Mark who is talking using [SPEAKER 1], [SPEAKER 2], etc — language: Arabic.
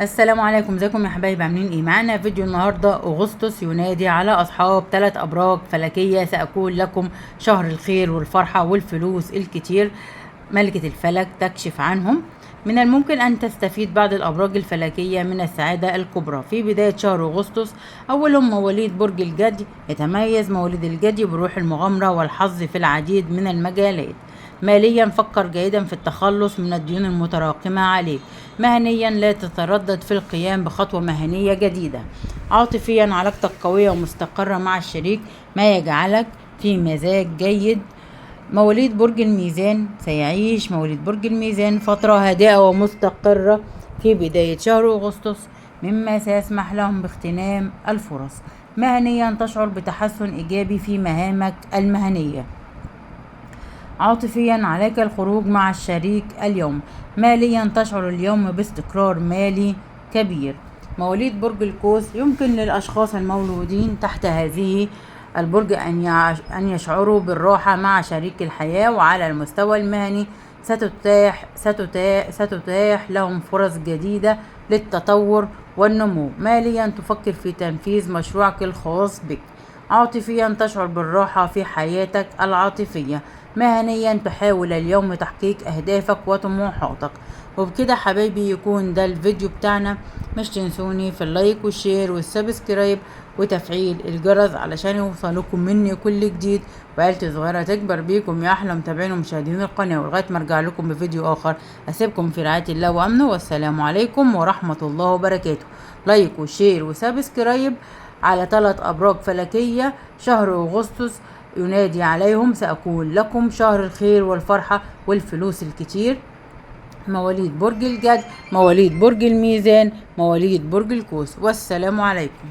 [SPEAKER 1] السلام عليكم، ازيكم يا حبايبي؟ عاملين ايه؟ معانا فيديو النهارده. اغسطس ينادي على اصحاب 3 ابراج فلكيه: ساكون لكم شهر الخير والفرحه والفلوس الكتير. ملكه الفلك تكشف عنهم. من الممكن ان تستفيد بعض الابراج الفلكيه من السعاده الكبرى في بدايه شهر اغسطس. اولهم مواليد برج الجدي. يتميز مواليد الجدي بروح المغامره والحظ في العديد من المجالات. ماليا، فكر جيدا في التخلص من الديون المتراكمة عليك. مهنيا، لا تتردد في القيام بخطوة مهنية جديدة. عاطفيا، علاقتك قوية ومستقرة مع الشريك، ما يجعلك في مزاج جيد. مواليد برج الميزان. سيعيش مواليد برج الميزان فترة هادئة ومستقرة في بداية شهر أغسطس، مما سيسمح لهم باغتنام الفرص. مهنيا، تشعر بتحسن إيجابي في مهامك المهنية. عاطفيا، عليك الخروج مع الشريك اليوم. ماليا، تشعر اليوم باستقرار مالي كبير. مواليد برج القوس. يمكن للأشخاص المولودين تحت هذه البرج أن يشعروا بالراحة مع شريك الحياة، وعلى المستوى المهني ستتاح لهم فرص جديدة للتطور والنمو. ماليا، تفكر في تنفيذ مشروعك الخاص بك. عاطفيا، تشعر بالراحة في حياتك العاطفية. مهنيا، تحاول اليوم تحقيق أهدافك وطموحاتك. وبكده حبايبي يكون ده الفيديو بتاعنا. مش تنسوني في اللايك والشير والسبسكرايب وتفعيل الجرس علشان يوصلكم مني كل جديد، وعيلتي صغيرة تكبر بيكم يا أحلى متابعين ومشاهدين القناة. ولغاية ما أرجع لكم بفيديو آخر، أسيبكم في رعاية الله وأمنه، والسلام عليكم ورحمة الله وبركاته. لايك وشير وسبسكرايب على 3 أبراج فلكية شهر أغسطس ينادي عليهم: سأكون لكم شهر الخير والفرحة والفلوس الكتير. مواليد برج الجد، مواليد برج الميزان، مواليد برج القوس. والسلام عليكم.